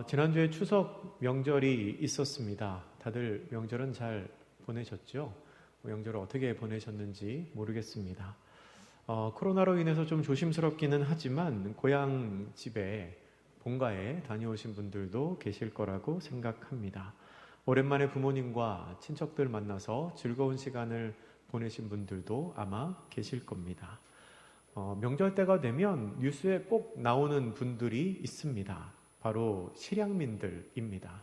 지난주에 추석 명절이 있었습니다. 다들 명절은 잘 보내셨죠? 명절을 어떻게 보내셨는지 모르겠습니다. 코로나로 인해서 좀 조심스럽기는 하지만 고향 집에 본가에 다녀오신 분들도 계실 거라고 생각합니다. 오랜만에 부모님과 친척들 만나서 즐거운 시간을 보내신 분들도 아마 계실 겁니다. 명절 때가 되면 뉴스에 꼭 나오는 분들이 있습니다. 바로 실향민들입니다.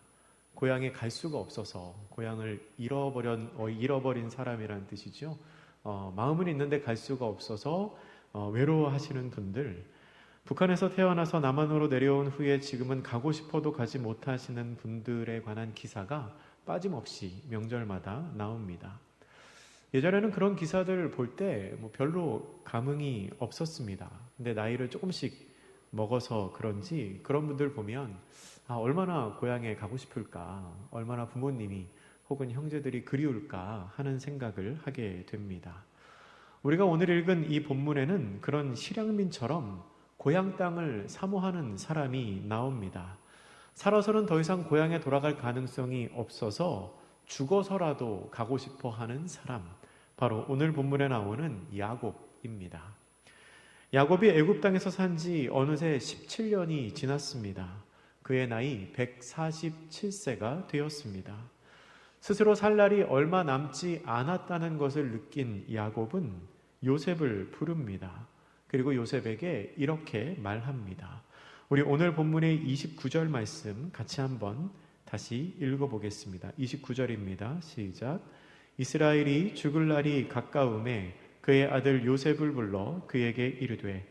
고향에 갈 수가 없어서 고향을 잃어버린 사람이라는 뜻이죠. 마음은 있는데 갈 수가 없어서 외로워하시는 분들, 북한에서 태어나서 남한으로 내려온 후에 지금은 가고 싶어도 가지 못하시는 분들에 관한 기사가 빠짐없이 명절마다 나옵니다. 예전에는 그런 기사들 볼 때 별로 감흥이 없었습니다. 근데 나이를 조금씩 먹어서 그런지 그런 분들 보면 얼마나 고향에 가고 싶을까, 얼마나 부모님이 혹은 형제들이 그리울까 하는 생각을 하게 됩니다. 우리가 오늘 읽은 이 본문에는 그런 실향민처럼 고향 땅을 사모하는 사람이 나옵니다. 살아서는 더 이상 고향에 돌아갈 가능성이 없어서 죽어서라도 가고 싶어 하는 사람, 바로 오늘 본문에 나오는 야곱입니다. 야곱이 애굽 땅에서 산 지 어느새 17년이 지났습니다. 그의 나이 147세가 되었습니다. 스스로 살 날이 얼마 남지 않았다는 것을 느낀 야곱은 요셉을 부릅니다. 그리고 요셉에게 이렇게 말합니다. 우리 오늘 본문의 29절 말씀 같이 한번 다시 읽어보겠습니다. 29절입니다. 시작. 이스라엘이 죽을 날이 가까움에 그의 아들 요셉을 불러 그에게 이르되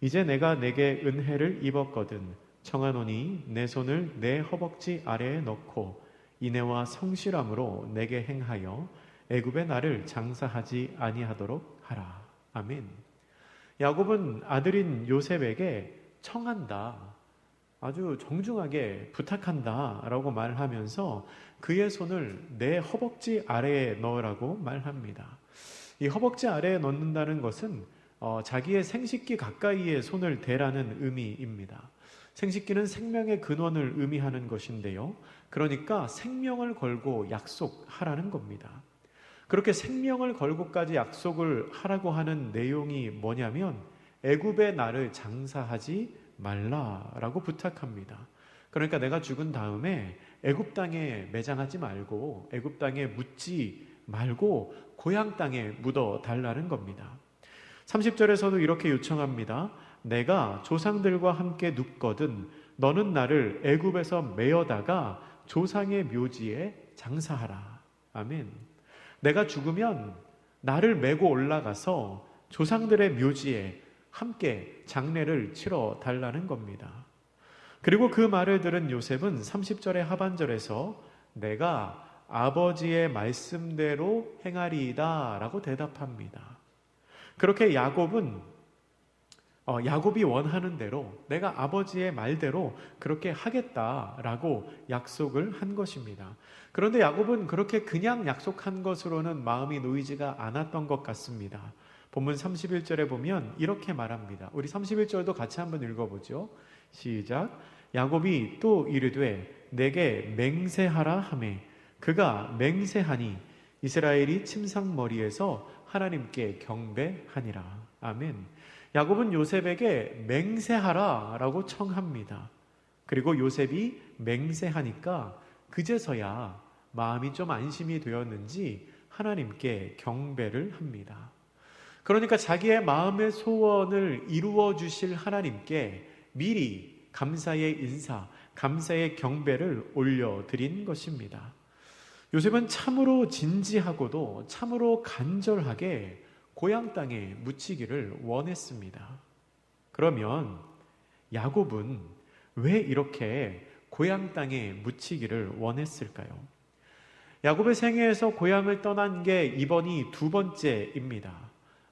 이제 내가 내게 은혜를 입었거든 청하노니 내 손을 내 허벅지 아래에 넣고 인애와 성실함으로 내게 행하여 애굽에 나를 장사하지 아니하도록 하라. 아멘. 야곱은 아들인 요셉에게 청한다, 아주 정중하게 부탁한다 라고 말하면서 그의 손을 내 허벅지 아래에 넣으라고 말합니다. 이 허벅지 아래에 넣는다는 것은 자기의 생식기 가까이에 손을 대라는 의미입니다. 생식기는 생명의 근원을 의미하는 것인데요. 그러니까 생명을 걸고 약속하라는 겁니다. 그렇게 생명을 걸고까지 약속을 하라고 하는 내용이 뭐냐면 애굽에 나를 장사하지 말라라고 부탁합니다. 그러니까 내가 죽은 다음에 애굽 땅에 매장하지 말고 애굽 땅에 묻지 말고 고향 땅에 묻어 달라는 겁니다. 30절에서도 이렇게 요청합니다. 내가 조상들과 함께 눕거든 너는 나를 애굽에서 메어다가 조상의 묘지에 장사하라. 아멘. 내가 죽으면 나를 메고 올라가서 조상들의 묘지에 함께 장례를 치러 달라는 겁니다. 그리고 그 말을 들은 요셉은 30절의 하반절에서 내가 아버지의 말씀대로 행하리이다 라고 대답합니다. 그렇게 야곱이 원하는 대로 내가 아버지의 말대로 그렇게 하겠다라고 약속을 한 것입니다. 그런데 야곱은 그렇게 그냥 약속한 것으로는 마음이 놓이지가 않았던 것 같습니다. 본문 31절에 보면 이렇게 말합니다. 우리 31절도 같이 한번 읽어보죠. 시작. 야곱이 또 이르되 내게 맹세하라 하매 그가 맹세하니 이스라엘이 침상머리에서 하나님께 경배하니라. 아멘. 야곱은 요셉에게 맹세하라 라고 청합니다. 그리고 요셉이 맹세하니까 그제서야 마음이 좀 안심이 되었는지 하나님께 경배를 합니다. 그러니까 자기의 마음의 소원을 이루어 주실 하나님께 미리 감사의 인사, 감사의 경배를 올려드린 것입니다. 요셉은 참으로 진지하고도 참으로 간절하게 고향 땅에 묻히기를 원했습니다. 그러면 야곱은 왜 이렇게 고향 땅에 묻히기를 원했을까요? 야곱의 생애에서 고향을 떠난 게 이번이 두 번째입니다.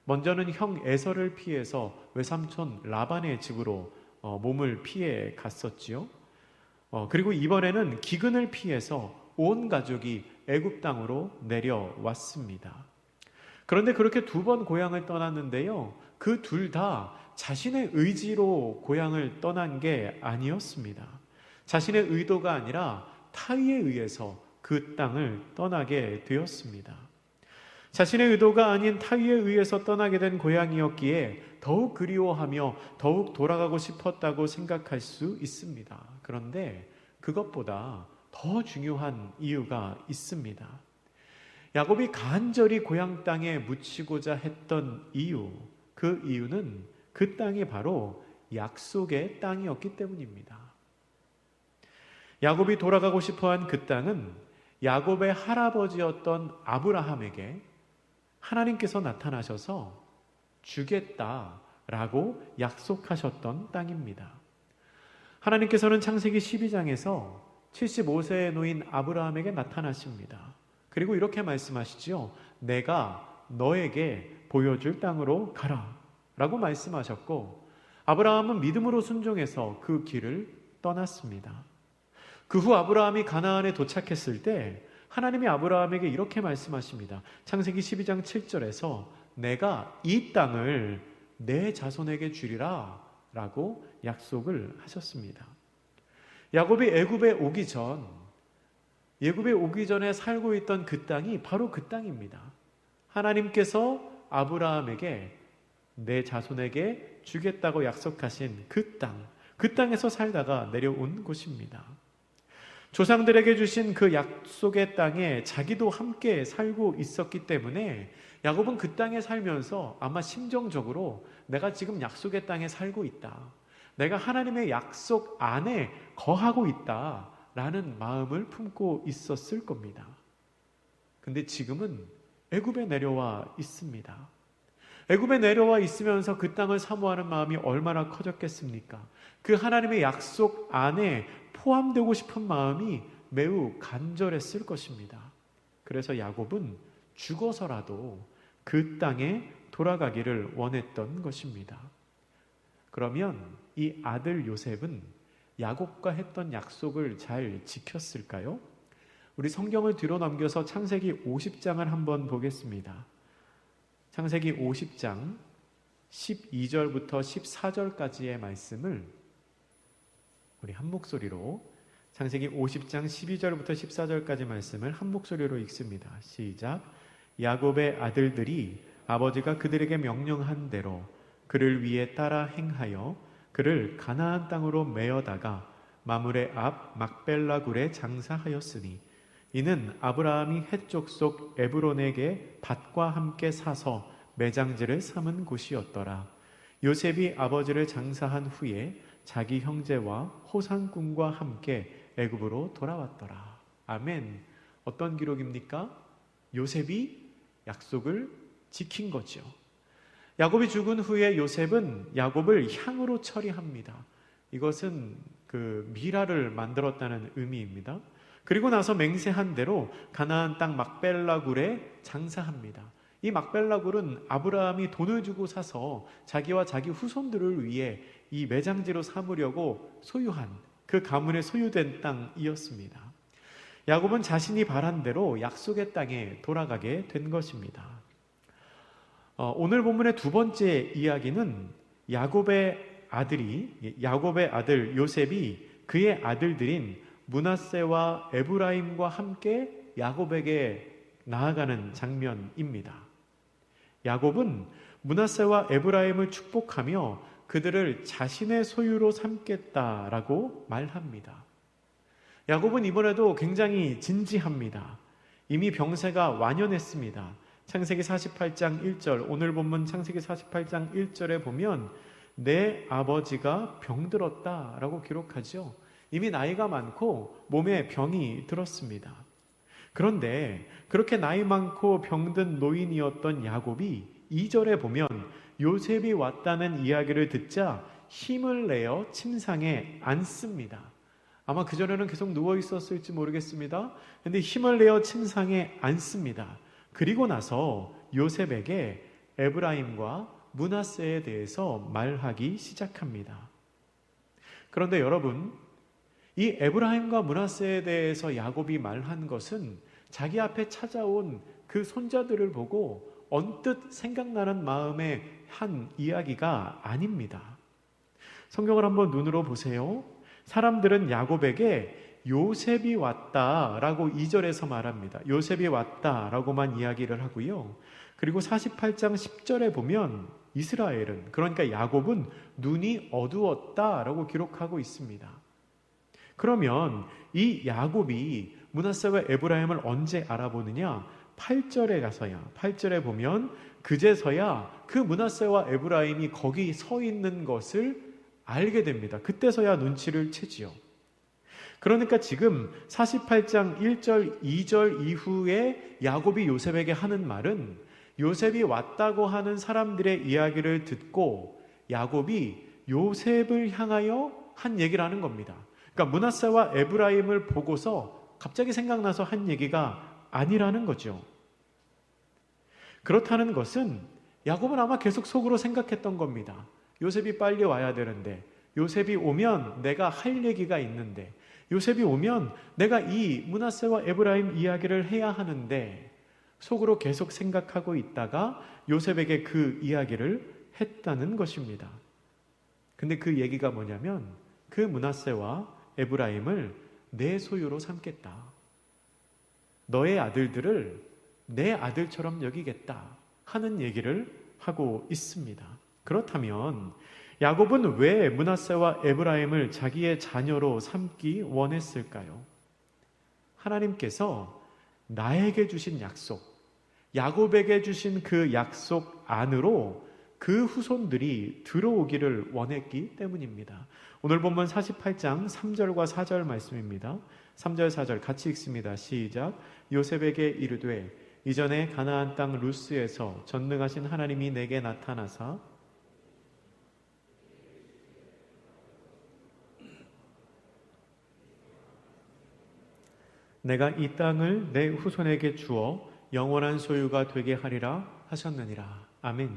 먼저는 형 에서를 피해서 외삼촌 라반의 집으로 몸을 피해 갔었지요. 그리고 이번에는 기근을 피해서 온 가족이 애굽 땅으로 내려왔습니다. 그런데 그렇게 두 번 고향을 떠났는데요, 그 둘 다 자신의 의지로 고향을 떠난 게 아니었습니다. 자신의 의도가 아니라 타의에 의해서 그 땅을 떠나게 되었습니다. 자신의 의도가 아닌 타의에 의해서 떠나게 된 고향이었기에 더욱 그리워하며 더욱 돌아가고 싶었다고 생각할 수 있습니다. 그런데 그것보다 더 중요한 이유가 있습니다. 야곱이 간절히 고향 땅에 묻히고자 했던 이유, 그 이유는 그 땅이 바로 약속의 땅이었기 때문입니다. 야곱이 돌아가고 싶어한 그 땅은 야곱의 할아버지였던 아브라함에게 하나님께서 나타나셔서 주겠다라고 약속하셨던 땅입니다. 하나님께서는 창세기 12장에서 75세의 노인 아브라함에게 나타나십니다. 그리고 이렇게 말씀하시죠. 내가 너에게 보여줄 땅으로 가라 라고 말씀하셨고, 아브라함은 믿음으로 순종해서 그 길을 떠났습니다. 그 후 아브라함이 가나안에 도착했을 때 하나님이 아브라함에게 이렇게 말씀하십니다. 창세기 12장 7절에서 내가 이 땅을 내 자손에게 주리라 라고 약속을 하셨습니다. 야곱이 애굽에 오기 전에 살고 있던 그 땅이 바로 그 땅입니다. 하나님께서 아브라함에게 내 자손에게 주겠다고 약속하신 그 땅, 그 땅에서 살다가 내려온 곳입니다. 조상들에게 주신 그 약속의 땅에 자기도 함께 살고 있었기 때문에 야곱은 그 땅에 살면서 아마 심정적으로 내가 지금 약속의 땅에 살고 있다, 내가 하나님의 약속 안에 거하고 있다 라는 마음을 품고 있었을 겁니다. 근데 지금은 애굽에 내려와 있습니다. 애굽에 내려와 있으면서 그 땅을 사모하는 마음이 얼마나 커졌겠습니까? 그 하나님의 약속 안에 포함되고 싶은 마음이 매우 간절했을 것입니다. 그래서 야곱은 죽어서라도 그 땅에 돌아가기를 원했던 것입니다. 그러면 이 아들 요셉은 야곱과 했던 약속을 잘 지켰을까요? 우리 성경을 뒤로 넘겨서 창세기 50장을 한번 보겠습니다. 창세기 50장 12절부터 14절까지의 말씀을 우리 한 목소리로, 창세기 50장 12절부터 14절까지 말씀을 한 목소리로 읽습니다. 시작. 야곱의 아들들이 아버지가 그들에게 명령한 대로 그를 위해 따라 행하여 그를 가나안 땅으로 메어다가 마므레 앞 막벨라 굴에 장사하였으니 이는 아브라함이 헷 족속 에브론에게 밭과 함께 사서 매장지를 삼은 곳이었더라. 요셉이 아버지를 장사한 후에 자기 형제와 호상꾼과 함께 애굽으로 돌아왔더라. 아멘. 어떤 기록입니까? 요셉이 약속을 지킨 거죠. 야곱이 죽은 후에 요셉은 야곱을 향으로 처리합니다. 이것은 그 미라를 만들었다는 의미입니다. 그리고 나서 맹세한 대로 가나안 땅 막벨라 굴에 장사합니다. 이 막벨라 굴은 아브라함이 돈을 주고 사서 자기와 자기 후손들을 위해 이 매장지로 삼으려고 소유한, 그 가문에 소유된 땅이었습니다. 야곱은 자신이 바란 대로 약속의 땅에 돌아가게 된 것입니다. 오늘 본문의 두 번째 이야기는 야곱의 아들 요셉이 그의 아들들인 므낫세와 에브라임과 함께 야곱에게 나아가는 장면입니다. 야곱은 므낫세와 에브라임을 축복하며 그들을 자신의 소유로 삼겠다라고 말합니다. 야곱은 이번에도 굉장히 진지합니다. 이미 병세가 완연했습니다. 창세기 48장 1절, 오늘 본문 창세기 48장 1절에 보면 내 아버지가 병들었다라고 기록하죠. 이미 나이가 많고 몸에 병이 들었습니다. 그런데 그렇게 나이 많고 병든 노인이었던 야곱이 2절에 보면 요셉이 왔다는 이야기를 듣자 힘을 내어 침상에 앉습니다. 아마 그전에는 계속 누워 있었을지 모르겠습니다. 그런데 힘을 내어 침상에 앉습니다. 그리고 나서 요셉에게 에브라임과 므낫세에 대해서 말하기 시작합니다. 그런데 여러분, 이 에브라임과 므낫세에 대해서 야곱이 말한 것은 자기 앞에 찾아온 그 손자들을 보고 언뜻 생각나는 마음의 한 이야기가 아닙니다. 성경을 한번 눈으로 보세요. 사람들은 야곱에게 요셉이 왔다라고 2절에서 말합니다. 요셉이 왔다라고만 이야기를 하고요. 그리고 48장 10절에 보면 이스라엘은, 그러니까 야곱은 눈이 어두웠다라고 기록하고 있습니다. 그러면 이 야곱이 므낫세와 에브라임을 언제 알아보느냐? 8절에 가서야, 8절에 보면 그제서야 그 므낫세와 에브라임이 거기 서 있는 것을 알게 됩니다. 그때서야 눈치를 채지요. 그러니까 지금 48장 1절, 2절 이후에 야곱이 요셉에게 하는 말은 요셉이 왔다고 하는 사람들의 이야기를 듣고 야곱이 요셉을 향하여 한 얘기를 하는 겁니다. 그러니까 므낫세와 에브라임을 보고서 갑자기 생각나서 한 얘기가 아니라는 거죠. 그렇다는 것은 야곱은 아마 계속 속으로 생각했던 겁니다. 요셉이 빨리 와야 되는데, 요셉이 오면 내가 할 얘기가 있는데, 요셉이 오면 내가 이 므낫세와 에브라임 이야기를 해야 하는데, 속으로 계속 생각하고 있다가 요셉에게 그 이야기를 했다는 것입니다. 근데 그 얘기가 뭐냐면 그 므낫세와 에브라임을 내 소유로 삼겠다. 너의 아들들을 내 아들처럼 여기겠다 하는 얘기를 하고 있습니다. 그렇다면 야곱은 왜 므낫세와 에브라임을 자기의 자녀로 삼기 원했을까요? 하나님께서 나에게 주신 약속, 야곱에게 주신 그 약속 안으로 그 후손들이 들어오기를 원했기 때문입니다. 오늘 본문 48장 3절과 4절 말씀입니다. 3절 4절 같이 읽습니다. 시작. 요셉에게 이르되 이전에 가나안 땅 루스에서 전능하신 하나님이 내게 나타나사 내가 이 땅을 내 후손에게 주어 영원한 소유가 되게 하리라 하셨느니라. 아멘.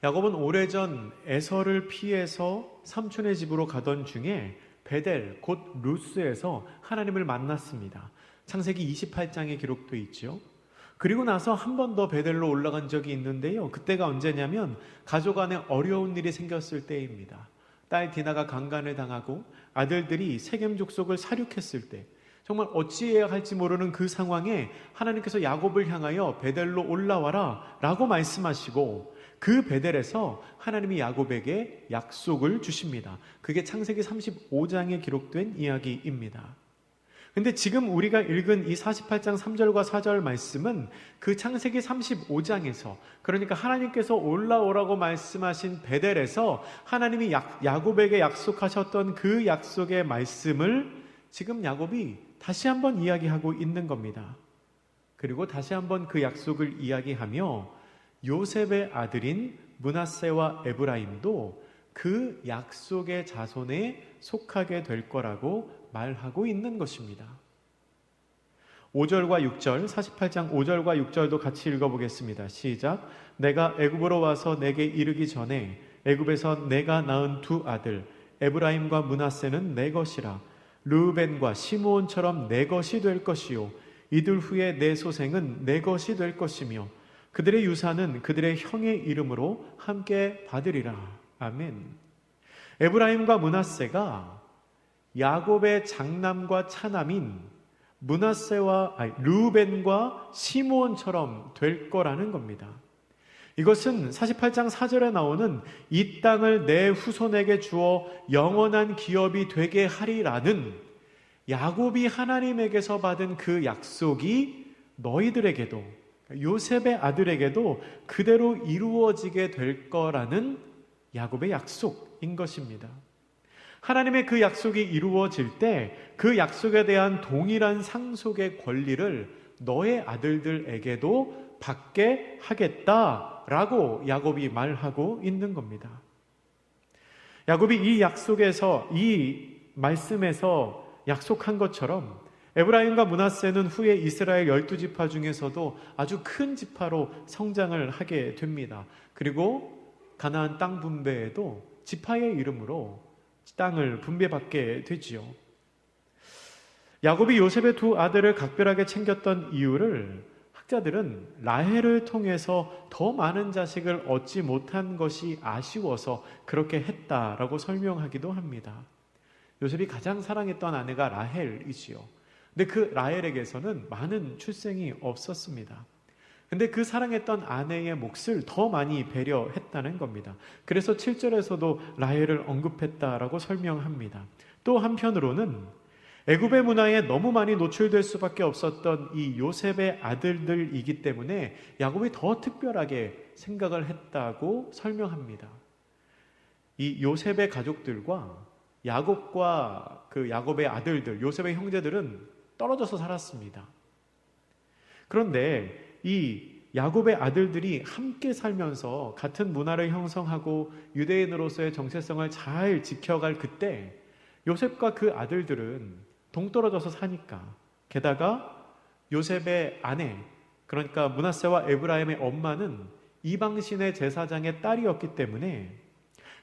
야곱은 오래전 에서를 피해서 삼촌의 집으로 가던 중에 베델 곧 루스에서 하나님을 만났습니다. 창세기 28장에 기록되어 있죠. 그리고 나서 한 번 더 베델로 올라간 적이 있는데요. 그때가 언제냐면 가족 안에 어려운 일이 생겼을 때입니다. 딸 디나가 강간을 당하고 아들들이 세겜 족속을 살육했을 때, 정말 어찌해야 할지 모르는 그 상황에 하나님께서 야곱을 향하여 베델로 올라와라 라고 말씀하시고 그 베델에서 하나님이 야곱에게 약속을 주십니다. 그게 창세기 35장에 기록된 이야기입니다. 근데 지금 우리가 읽은 이 48장 3절과 4절 말씀은 그 창세기 35장에서, 그러니까 하나님께서 올라오라고 말씀하신 베델에서 하나님이 야곱에게 약속하셨던 그 약속의 말씀을 지금 야곱이 다시 한번 이야기하고 있는 겁니다. 그리고 다시 한번 그 약속을 이야기하며 요셉의 아들인 므낫세와 에브라임도 그 약속의 자손에 속하게 될 거라고 말하고 있는 것입니다. 5절과 6절, 48장 5절과 6절도 같이 읽어보겠습니다. 시작. 내가 애굽으로 와서 내게 이르기 전에 애굽에서 내가 낳은 두 아들 에브라임과 므낫세는 내 것이라. 르우벤과 시므온처럼 내 것이 될 것이요 이들 후에 내 소생은 내 것이 될 것이며 그들의 유산은 그들의 형의 이름으로 함께 받으리라. 아멘. 에브라임과 므낫세가 야곱의 장남과 차남인 르우벤과 시므온처럼 될 거라는 겁니다. 이것은 48장 4절에 나오는 이 땅을 내 후손에게 주어 영원한 기업이 되게 하리라는 야곱이 하나님에게서 받은 그 약속이 너희들에게도, 요셉의 아들에게도 그대로 이루어지게 될 거라는 야곱의 약속인 것입니다. 하나님의 그 약속이 이루어질 때 그 약속에 대한 동일한 상속의 권리를 너의 아들들에게도 받게 하겠다라고 야곱이 말하고 있는 겁니다. 야곱이 이 약속에서, 이 말씀에서 약속한 것처럼 에브라임과 므낫세는 후에 이스라엘 12지파 중에서도 아주 큰 지파로 성장을 하게 됩니다. 그리고 가나안 땅 분배에도 지파의 이름으로 땅을 분배받게 되지요. 야곱이 요셉의 두 아들을 각별하게 챙겼던 이유를 학자들은 라헬을 통해서 더 많은 자식을 얻지 못한 것이 아쉬워서 그렇게 했다라고 설명하기도 합니다. 요셉이 가장 사랑했던 아내가 라헬이지요. 근데 그 라헬에게서는 많은 출생이 없었습니다. 근데 그 사랑했던 아내의 몫을 더 많이 배려했다는 겁니다. 그래서 7절에서도 라헬을 언급했다라고 설명합니다. 또 한편으로는 애굽의 문화에 너무 많이 노출될 수밖에 없었던 이 요셉의 아들들이기 때문에 야곱이 더 특별하게 생각을 했다고 설명합니다. 이 요셉의 가족들과 야곱과 그 야곱의 아들들, 요셉의 형제들은 떨어져서 살았습니다. 그런데 이 야곱의 아들들이 함께 살면서 같은 문화를 형성하고 유대인으로서의 정체성을 잘 지켜갈 그때 요셉과 그 아들들은 동떨어져서 사니까, 게다가 요셉의 아내, 그러니까 므낫세와 에브라임의 엄마는 이방신의 제사장의 딸이었기 때문에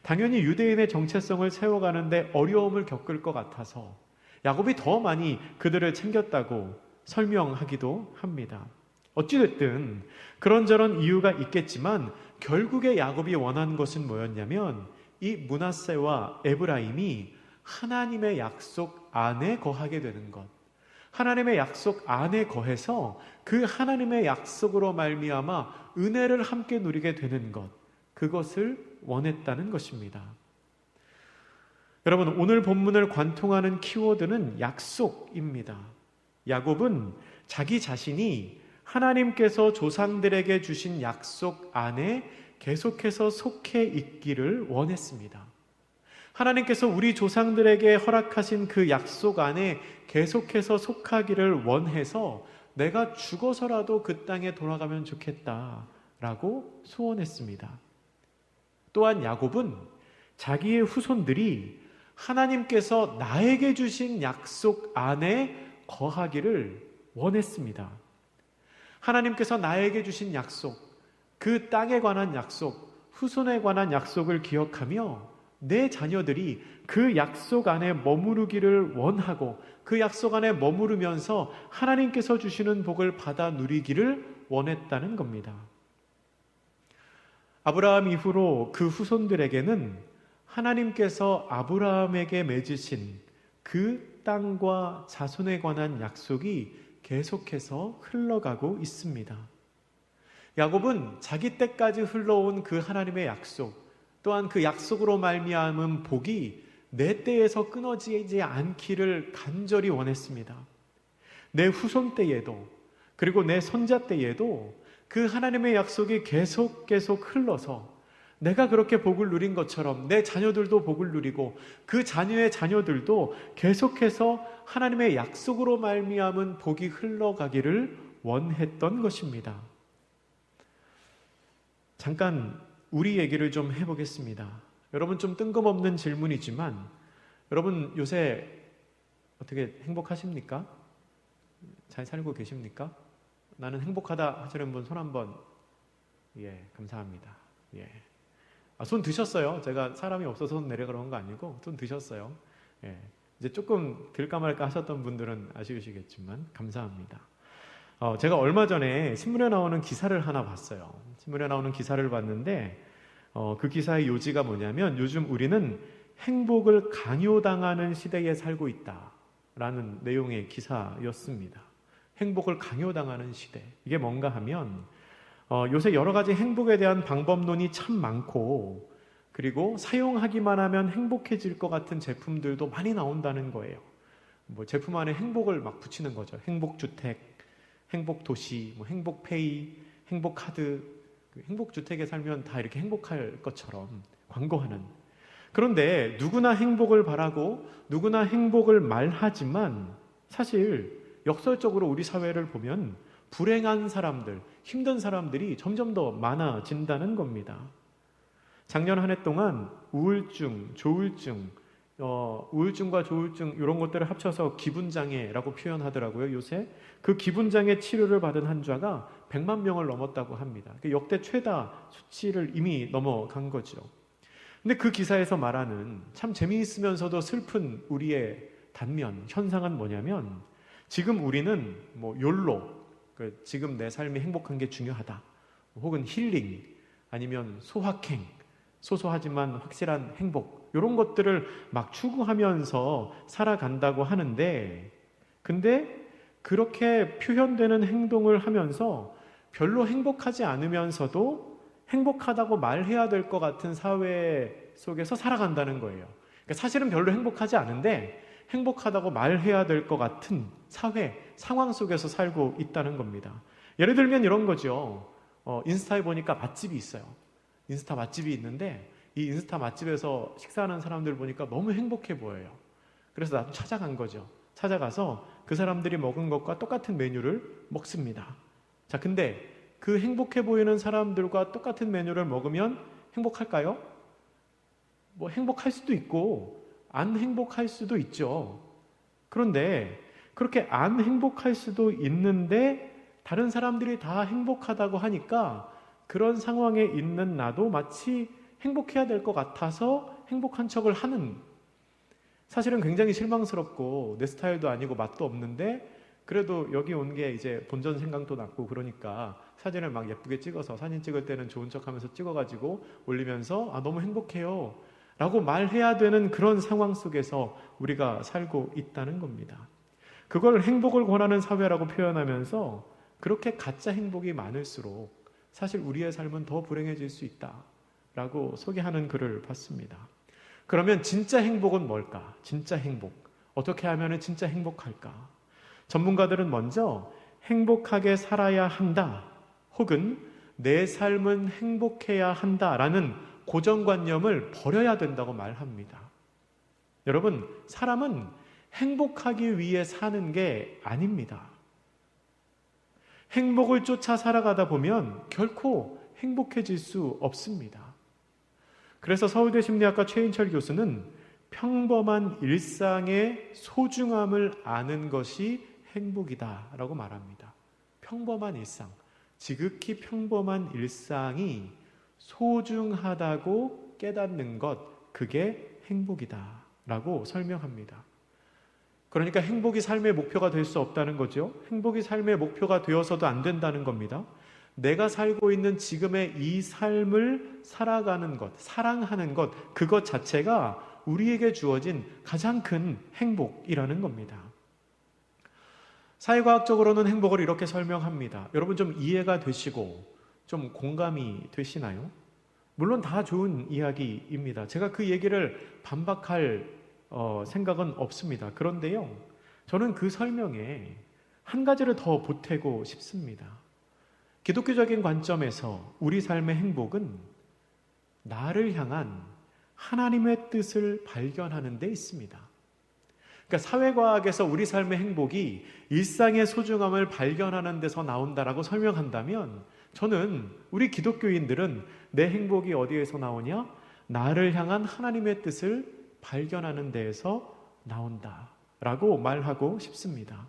당연히 유대인의 정체성을 세워가는데 어려움을 겪을 것 같아서 야곱이 더 많이 그들을 챙겼다고 설명하기도 합니다. 어찌됐든 그런저런 이유가 있겠지만 결국에 야곱이 원한 것은 뭐였냐면 이 므낫세와 에브라임이 하나님의 약속 안에 거하게 되는 것, 하나님의 약속 안에 거해서 그 하나님의 약속으로 말미암아 은혜를 함께 누리게 되는 것, 그것을 원했다는 것입니다. 여러분, 오늘 본문을 관통하는 키워드는 약속입니다. 야곱은 자기 자신이 하나님께서 조상들에게 주신 약속 안에 계속해서 속해 있기를 원했습니다. 하나님께서 우리 조상들에게 허락하신 그 약속 안에 계속해서 속하기를 원해서 내가 죽어서라도 그 땅에 돌아가면 좋겠다라고 소원했습니다. 또한 야곱은 자기의 후손들이 하나님께서 나에게 주신 약속 안에 거하기를 원했습니다. 하나님께서 나에게 주신 약속, 그 땅에 관한 약속, 후손에 관한 약속을 기억하며 내 자녀들이 그 약속 안에 머무르기를 원하고 그 약속 안에 머무르면서 하나님께서 주시는 복을 받아 누리기를 원했다는 겁니다. 아브라함 이후로 그 후손들에게는 하나님께서 아브라함에게 맺으신 그 땅과 자손에 관한 약속이 계속해서 흘러가고 있습니다. 야곱은 자기 때까지 흘러온 그 하나님의 약속, 또한 그 약속으로 말미암은 복이 내 때에서 끊어지지 않기를 간절히 원했습니다. 내 후손 때에도, 그리고 내 손자 때에도 그 하나님의 약속이 계속 흘러서 내가 그렇게 복을 누린 것처럼 내 자녀들도 복을 누리고 그 자녀의 자녀들도 계속해서 하나님의 약속으로 말미암은 복이 흘러가기를 원했던 것입니다. 잠깐 우리 얘기를 좀 해보겠습니다. 여러분, 좀 뜬금없는 질문이지만 여러분 요새 어떻게 행복하십니까? 잘 살고 계십니까? 나는 행복하다 하시는 분 손 한번. 예, 감사합니다. 예. 손 드셨어요. 제가 사람이 없어서 손 내려 그런 거 아니고 손 드셨어요. 예. 이제 조금 들까 말까 하셨던 분들은 아쉬우시겠지만 감사합니다. 제가 얼마 전에 신문에 나오는 기사를 하나 봤어요. 신문에 나오는 기사를 봤는데 그 기사의 요지가 뭐냐면 요즘 우리는 행복을 강요당하는 시대에 살고 있다라는 내용의 기사였습니다. 행복을 강요당하는 시대. 이게 뭔가 하면 요새 여러 가지 행복에 대한 방법론이 참 많고, 그리고 사용하기만 하면 행복해질 것 같은 제품들도 많이 나온다는 거예요. 뭐 제품 안에 행복을 막 붙이는 거죠. 행복주택, 행복도시, 뭐 행복페이, 행복카드, 행복주택에 살면 다 이렇게 행복할 것처럼 광고하는. 그런데 누구나 행복을 바라고 누구나 행복을 말하지만 사실 역설적으로 우리 사회를 보면 불행한 사람들, 힘든 사람들이 점점 더 많아진다는 겁니다. 작년 한 해 동안 우울증, 조울증, 우울증과 조울증 이런 것들을 합쳐서 기분장애라고 표현하더라고요. 요새 그 기분장애 치료를 받은 환자가 100만 명을 넘었다고 합니다. 역대 최다 수치를 이미 넘어간 거죠. 근데 그 기사에서 말하는 참 재미있으면서도 슬픈 우리의 단면, 현상은 뭐냐면 지금 우리는 뭐 욜로, 지금 내 삶이 행복한 게 중요하다, 혹은 힐링, 아니면 소확행, 소소하지만 확실한 행복, 이런 것들을 막 추구하면서 살아간다고 하는데, 근데 그렇게 표현되는 행동을 하면서 별로 행복하지 않으면서도 행복하다고 말해야 될 것 같은 사회 속에서 살아간다는 거예요. 그러니까 사실은 별로 행복하지 않은데 행복하다고 말해야 될 것 같은 사회, 상황 속에서 살고 있다는 겁니다. 예를 들면 이런 거죠. 인스타에 보니까 맛집이 있어요. 인스타 맛집이 있는데 이 인스타 맛집에서 식사하는 사람들 보니까 너무 행복해 보여요. 그래서 나도 찾아간 거죠. 찾아가서 그 사람들이 먹은 것과 똑같은 메뉴를 먹습니다. 자, 근데 그 행복해 보이는 사람들과 똑같은 메뉴를 먹으면 행복할까요? 뭐 행복할 수도 있고 안 행복할 수도 있죠. 그런데 그렇게 안 행복할 수도 있는데 다른 사람들이 다 행복하다고 하니까 그런 상황에 있는 나도 마치 행복해야 될 것 같아서 행복한 척을 하는, 사실은 굉장히 실망스럽고 내 스타일도 아니고 맛도 없는데 그래도 여기 온 게 이제 본전 생각도 났고 그러니까 사진을 막 예쁘게 찍어서, 사진 찍을 때는 좋은 척 하면서 찍어가지고 올리면서 너무 행복해요 라고 말해야 되는 그런 상황 속에서 우리가 살고 있다는 겁니다. 그걸 행복을 권하는 사회라고 표현하면서 그렇게 가짜 행복이 많을수록 사실 우리의 삶은 더 불행해질 수 있다라고 소개하는 글을 봤습니다. 그러면 진짜 행복은 뭘까? 진짜 행복. 어떻게 하면 진짜 행복할까? 전문가들은 먼저 행복하게 살아야 한다, 혹은 내 삶은 행복해야 한다라는 고정관념을 버려야 된다고 말합니다. 여러분, 사람은 행복하기 위해 사는 게 아닙니다. 행복을 쫓아 살아가다 보면 결코 행복해질 수 없습니다. 그래서 서울대 심리학과 최인철 교수는 평범한 일상의 소중함을 아는 것이 행복이다라고 말합니다. 평범한 일상, 지극히 평범한 일상이 소중하다고 깨닫는 것, 그게 행복이다라고 설명합니다. 그러니까 행복이 삶의 목표가 될 수 없다는 거죠. 행복이 삶의 목표가 되어서도 안 된다는 겁니다. 내가 살고 있는 지금의 이 삶을 살아가는 것, 사랑하는 것, 그것 자체가 우리에게 주어진 가장 큰 행복이라는 겁니다. 사회과학적으로는 행복을 이렇게 설명합니다. 여러분 좀 이해가 되시고 좀 공감이 되시나요? 물론 다 좋은 이야기입니다. 제가 그 얘기를 반박할 생각은 없습니다. 그런데요, 저는 그 설명에 한 가지를 더 보태고 싶습니다. 기독교적인 관점에서 우리 삶의 행복은 나를 향한 하나님의 뜻을 발견하는 데 있습니다. 그러니까 사회과학에서 우리 삶의 행복이 일상의 소중함을 발견하는 데서 나온다라고 설명한다면, 저는 우리 기독교인들은 내 행복이 어디에서 나오냐? 나를 향한 하나님의 뜻을 발견하는 데에서 나온다라고 말하고 싶습니다.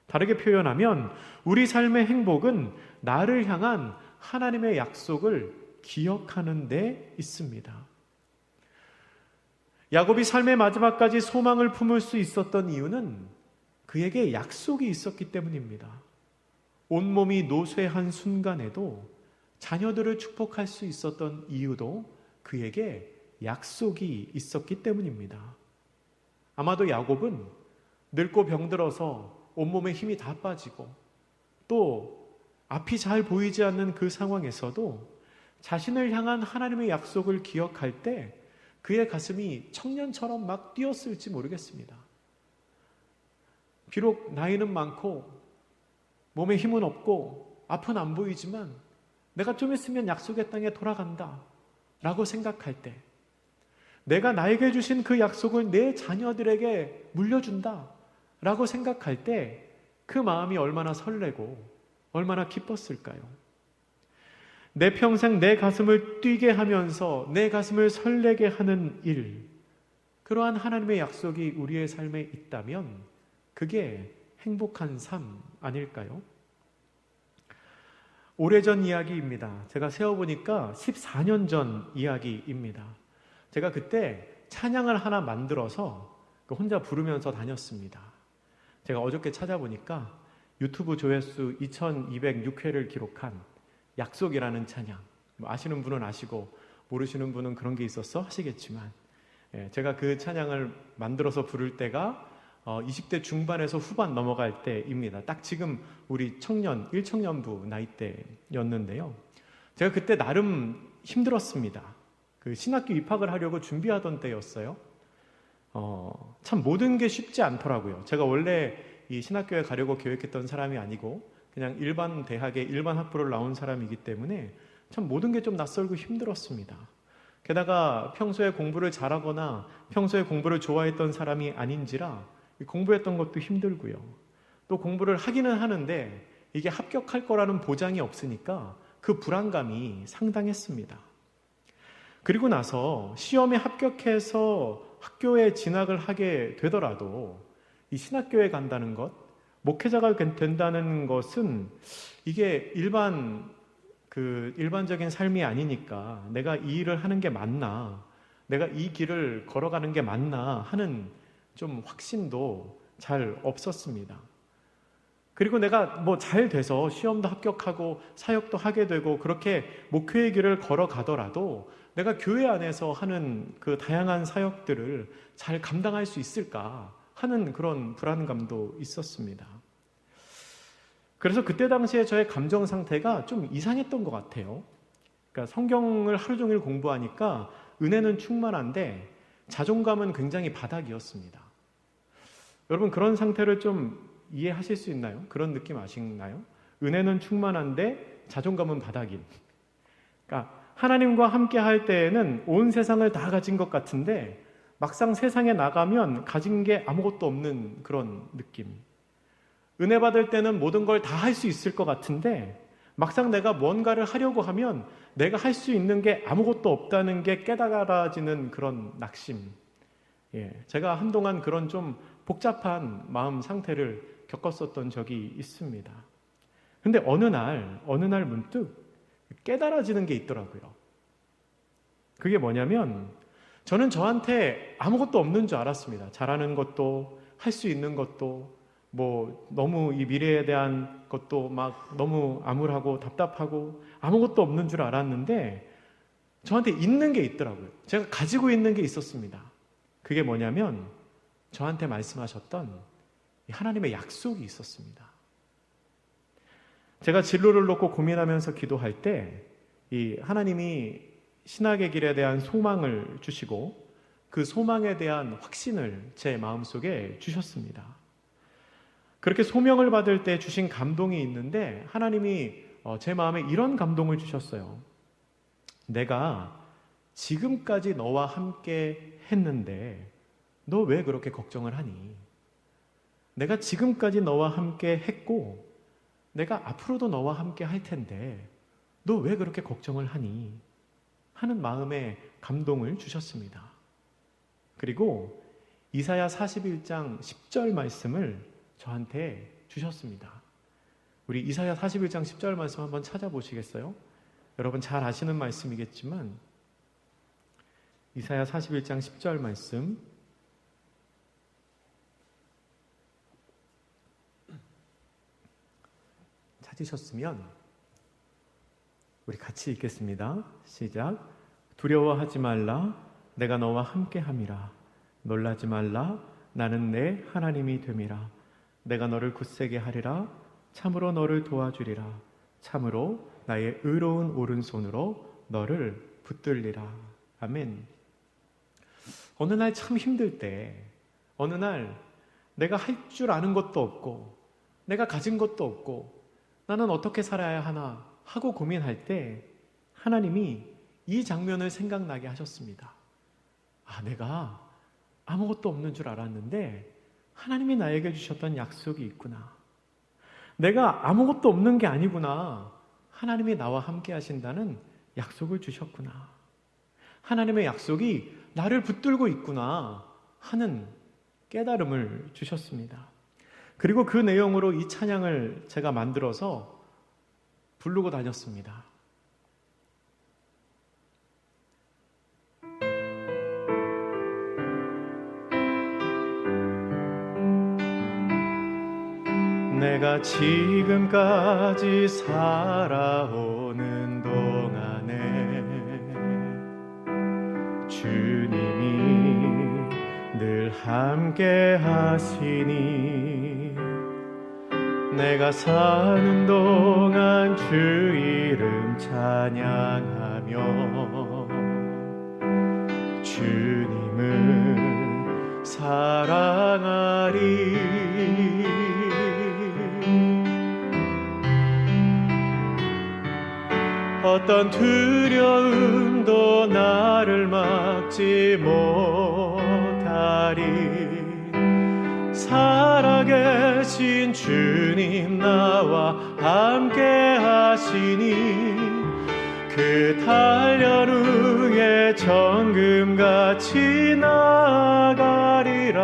다르게 표현하면 우리 삶의 행복은 나를 향한 하나님의 약속을 기억하는 데 있습니다. 야곱이 삶의 마지막까지 소망을 품을 수 있었던 이유는 그에게 약속이 있었기 때문입니다. 온몸이 노쇠한 순간에도 자녀들을 축복할 수 있었던 이유도 그에게 약속이 있었기 때문입니다. 아마도 야곱은 늙고 병들어서 온몸에 힘이 다 빠지고 또 앞이 잘 보이지 않는 그 상황에서도 자신을 향한 하나님의 약속을 기억할 때 그의 가슴이 청년처럼 막 뛰었을지 모르겠습니다. 비록 나이는 많고 몸에 힘은 없고 앞은 안 보이지만 내가 좀 있으면 약속의 땅에 돌아간다 라고 생각할 때, 내가 나에게 주신 그 약속을 내 자녀들에게 물려준다 라고 생각할 때 그 마음이 얼마나 설레고 얼마나 기뻤을까요? 내 평생 내 가슴을 뛰게 하면서 내 가슴을 설레게 하는 일, 그러한 하나님의 약속이 우리의 삶에 있다면 그게 행복한 삶 아닐까요? 오래전 이야기입니다. 제가 세어보니까 14년 전 이야기입니다. 제가 그때 찬양을 하나 만들어서 혼자 부르면서 다녔습니다. 제가 어저께 찾아보니까 유튜브 조회수 2206회를 기록한 약속이라는 찬양, 아시는 분은 아시고 모르시는 분은 그런 게 있었어 하시겠지만, 제가 그 찬양을 만들어서 부를 때가 20대 중반에서 후반 넘어갈 때입니다. 딱 지금 우리 1청년부 나이대였는데요. 제가 그때 나름 힘들었습니다. 그 신학교 입학을 하려고 준비하던 때였어요. 참 모든 게 쉽지 않더라고요. 제가 원래 이 신학교에 가려고 계획했던 사람이 아니고 그냥 일반 대학의 일반 학부를 나온 사람이기 때문에 참 모든 게 좀 낯설고 힘들었습니다. 게다가 평소에 공부를 잘하거나 평소에 공부를 좋아했던 사람이 아닌지라 공부했던 것도 힘들고요. 또 공부를 하기는 하는데 이게 합격할 거라는 보장이 없으니까 그 불안감이 상당했습니다. 그리고 나서 시험에 합격해서 학교에 진학을 하게 되더라도 이 신학교에 간다는 것, 목회자가 된다는 것은 이게 일반적인 삶이 아니니까 내가 이 일을 하는 게 맞나, 내가 이 길을 걸어가는 게 맞나 하는 좀 확신도 잘 없었습니다. 그리고 내가 잘 돼서 시험도 합격하고 사역도 하게 되고 그렇게 목회의 길을 걸어가더라도 내가 교회 안에서 하는 그 다양한 사역들을 잘 감당할 수 있을까 하는 그런 불안감도 있었습니다. 그래서 그때 당시에 저의 감정 상태가 좀 이상했던 것 같아요. 그러니까 성경을 하루 종일 공부하니까 은혜는 충만한데 자존감은 굉장히 바닥이었습니다. 여러분 그런 상태를 좀 이해하실 수 있나요? 그런 느낌 아시나요? 은혜는 충만한데 자존감은 바닥인. 그러니까 하나님과 함께 할 때에는 온 세상을 다 가진 것 같은데 막상 세상에 나가면 가진 게 아무것도 없는 그런 느낌. 은혜 받을 때는 모든 걸 다 할 수 있을 것 같은데 막상 내가 뭔가를 하려고 하면 내가 할 수 있는 게 아무것도 없다는 게 깨달아지는 그런 낙심. 제가 한동안 그런 좀 복잡한 마음 상태를 겪었었던 적이 있습니다. 근데 어느 날 문득 깨달아지는 게 있더라고요. 그게 뭐냐면 저는 저한테 아무것도 없는 줄 알았습니다. 잘하는 것도 할 수 있는 것도 너무 이 미래에 대한 것도 막 너무 암울하고 답답하고 아무것도 없는 줄 알았는데 저한테 있는 게 있더라고요. 제가 가지고 있는 게 있었습니다. 그게 뭐냐면 저한테 말씀하셨던 하나님의 약속이 있었습니다. 제가 진로를 놓고 고민하면서 기도할 때 이 하나님이 신학의 길에 대한 소망을 주시고 그 소망에 대한 확신을 제 마음속에 주셨습니다. 그렇게 소명을 받을 때 주신 감동이 있는데 하나님이 제 마음에 이런 감동을 주셨어요. 내가 지금까지 너와 함께 했는데 너 왜 그렇게 걱정을 하니? 내가 지금까지 너와 함께 했고 내가 앞으로도 너와 함께 할 텐데 너 왜 그렇게 걱정을 하니? 하는 마음에 감동을 주셨습니다. 그리고 이사야 41장 10절 말씀을 저한테 주셨습니다. 우리 이사야 41장 10절 말씀 한번 찾아보시겠어요? 여러분 잘 아시는 말씀이겠지만 이사야 41장 10절 말씀 찾으셨으면 우리 같이 읽겠습니다. 시작. 두려워하지 말라. 내가 너와 함께함이라. 놀라지 말라. 나는 내 하나님이 됨이라. 내가 너를 굳세게 하리라. 참으로 너를 도와주리라. 참으로 나의 의로운 오른손으로 너를 붙들리라. 아멘. 어느 날 참 힘들 때, 어느 날 내가 할 줄 아는 것도 없고 내가 가진 것도 없고 나는 어떻게 살아야 하나 하고 고민할 때 하나님이 이 장면을 생각나게 하셨습니다. 내가 아무것도 없는 줄 알았는데 하나님이 나에게 주셨던 약속이 있구나. 내가 아무것도 없는 게 아니구나. 하나님이 나와 함께 하신다는 약속을 주셨구나. 하나님의 약속이 나를 붙들고 있구나 하는 깨달음을 주셨습니다. 그리고 그 내용으로 이 찬양을 제가 만들어서 부르고 다녔습니다. 내가 지금까지 살아오는 동안에 주님이 늘 함께 하시니 내가 사는 동안 주 이름 찬양하며 주님을 사랑하리. 어떤 두려움도 나를 막지 못하리. 살아계신 주님 나와 함께 하시니 그 단련후에 정금같이 나아가리라.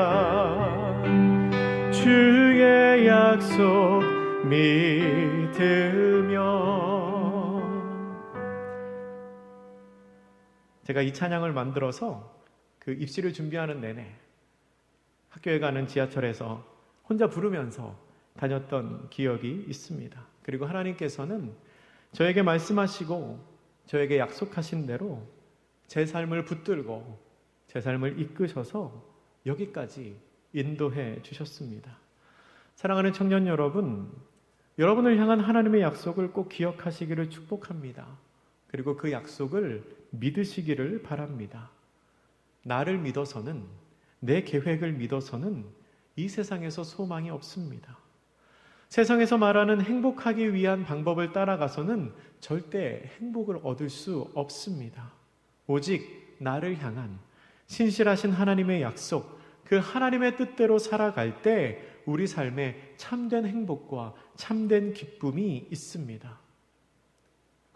주의 약속 믿으며. 제가 이 찬양을 만들어서 그 입시를 준비하는 내내 학교에 가는 지하철에서 혼자 부르면서 다녔던 기억이 있습니다. 그리고 하나님께서는 저에게 말씀하시고 저에게 약속하신 대로 제 삶을 붙들고 제 삶을 이끄셔서 여기까지 인도해 주셨습니다. 사랑하는 청년 여러분, 여러분을 향한 하나님의 약속을 꼭 기억하시기를 축복합니다. 그리고 그 약속을 믿으시기를 바랍니다. 나를 믿어서는, 내 계획을 믿어서는 이 세상에서 소망이 없습니다. 세상에서 말하는 행복하기 위한 방법을 따라가서는 절대 행복을 얻을 수 없습니다. 오직 나를 향한 신실하신 하나님의 약속, 그 하나님의 뜻대로 살아갈 때 우리 삶에 참된 행복과 참된 기쁨이 있습니다.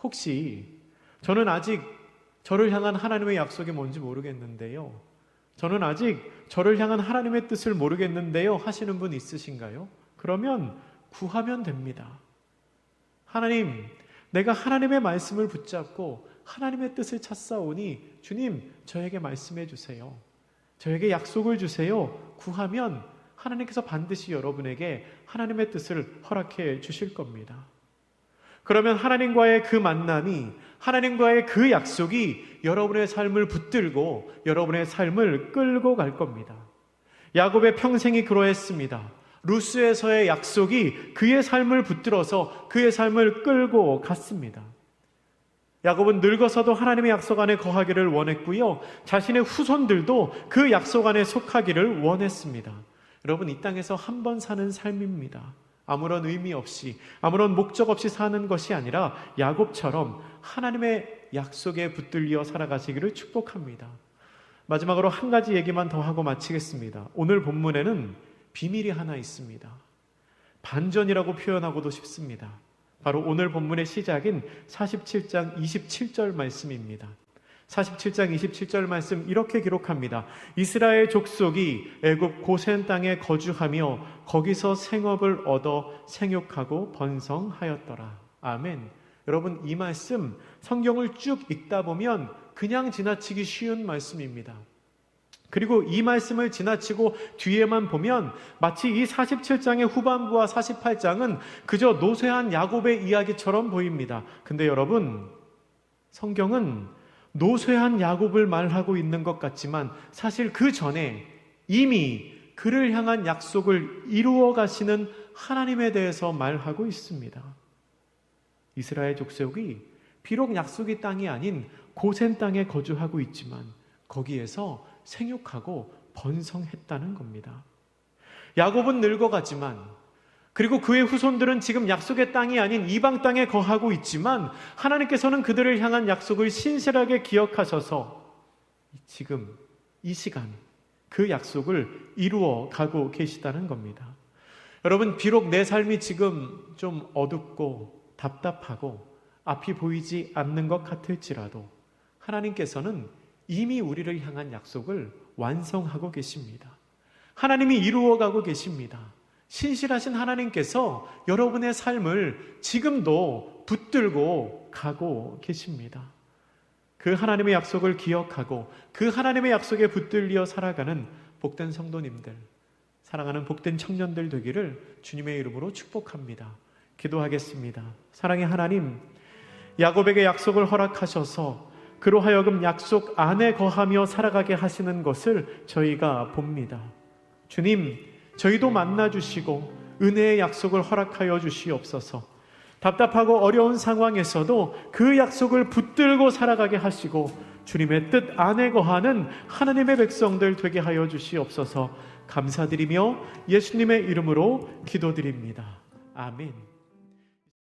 혹시 저는 아직 저를 향한 하나님의 약속이 뭔지 모르겠는데요, 저는 아직 저를 향한 하나님의 뜻을 모르겠는데요 하시는 분 있으신가요? 그러면 구하면 됩니다. 하나님, 내가 하나님의 말씀을 붙잡고 하나님의 뜻을 찾사오니 주님, 저에게 말씀해 주세요. 저에게 약속을 주세요. 구하면 하나님께서 반드시 여러분에게 하나님의 뜻을 허락해 주실 겁니다. 그러면 하나님과의 그 만남이, 하나님과의 그 약속이 여러분의 삶을 붙들고 여러분의 삶을 끌고 갈 겁니다. 야곱의 평생이 그러했습니다. 루스에서의 약속이 그의 삶을 붙들어서 그의 삶을 끌고 갔습니다. 야곱은 늙어서도 하나님의 약속 안에 거하기를 원했고요, 자신의 후손들도 그 약속 안에 속하기를 원했습니다. 여러분, 이 땅에서 한 번 사는 삶입니다. 아무런 의미 없이, 아무런 목적 없이 사는 것이 아니라 야곱처럼 하나님의 약속에 붙들려 살아가시기를 축복합니다. 마지막으로 한 가지 얘기만 더 하고 마치겠습니다. 오늘 본문에는 비밀이 하나 있습니다. 반전이라고 표현하고도 싶습니다. 바로 오늘 본문의 시작인 47장 27절 말씀입니다. 47장 27절 말씀 이렇게 기록합니다. 이스라엘 족속이 애굽 고센 땅에 거주하며 거기서 생업을 얻어 생육하고 번성하였더라. 아멘. 여러분, 이 말씀 성경을 쭉 읽다 보면 그냥 지나치기 쉬운 말씀입니다. 그리고 이 말씀을 지나치고 뒤에만 보면 마치 이 47장의 후반부와 48장은 그저 노쇠한 야곱의 이야기처럼 보입니다. 근데 여러분, 성경은 노쇠한 야곱을 말하고 있는 것 같지만 사실 그 전에 이미 그를 향한 약속을 이루어 가시는 하나님에 대해서 말하고 있습니다. 이스라엘 족속이 비록 약속의 땅이 아닌 고센 땅에 거주하고 있지만 거기에서 생육하고 번성했다는 겁니다. 야곱은 늙어가지만, 그리고 그의 후손들은 지금 약속의 땅이 아닌 이방 땅에 거하고 있지만 하나님께서는 그들을 향한 약속을 신실하게 기억하셔서 지금 이 시간 그 약속을 이루어 가고 계시다는 겁니다. 여러분, 비록 내 삶이 지금 좀 어둡고 답답하고 앞이 보이지 않는 것 같을지라도 하나님께서는 이미 우리를 향한 약속을 완성하고 계십니다. 하나님이 이루어 가고 계십니다. 신실하신 하나님께서 여러분의 삶을 지금도 붙들고 가고 계십니다. 그 하나님의 약속을 기억하고 그 하나님의 약속에 붙들려 살아가는 복된 성도님들, 사랑하는 복된 청년들 되기를 주님의 이름으로 축복합니다. 기도하겠습니다. 사랑의 하나님, 야곱에게 약속을 허락하셔서 그로 하여금 약속 안에 거하며 살아가게 하시는 것을 저희가 봅니다. 주님, 저희도 만나주시고 은혜의 약속을 허락하여 주시옵소서. 답답하고 어려운 상황에서도 그 약속을 붙들고 살아가게 하시고 주님의 뜻 안에 거하는 하나님의 백성들 되게 하여 주시옵소서. 감사드리며 예수님의 이름으로 기도드립니다. 아멘.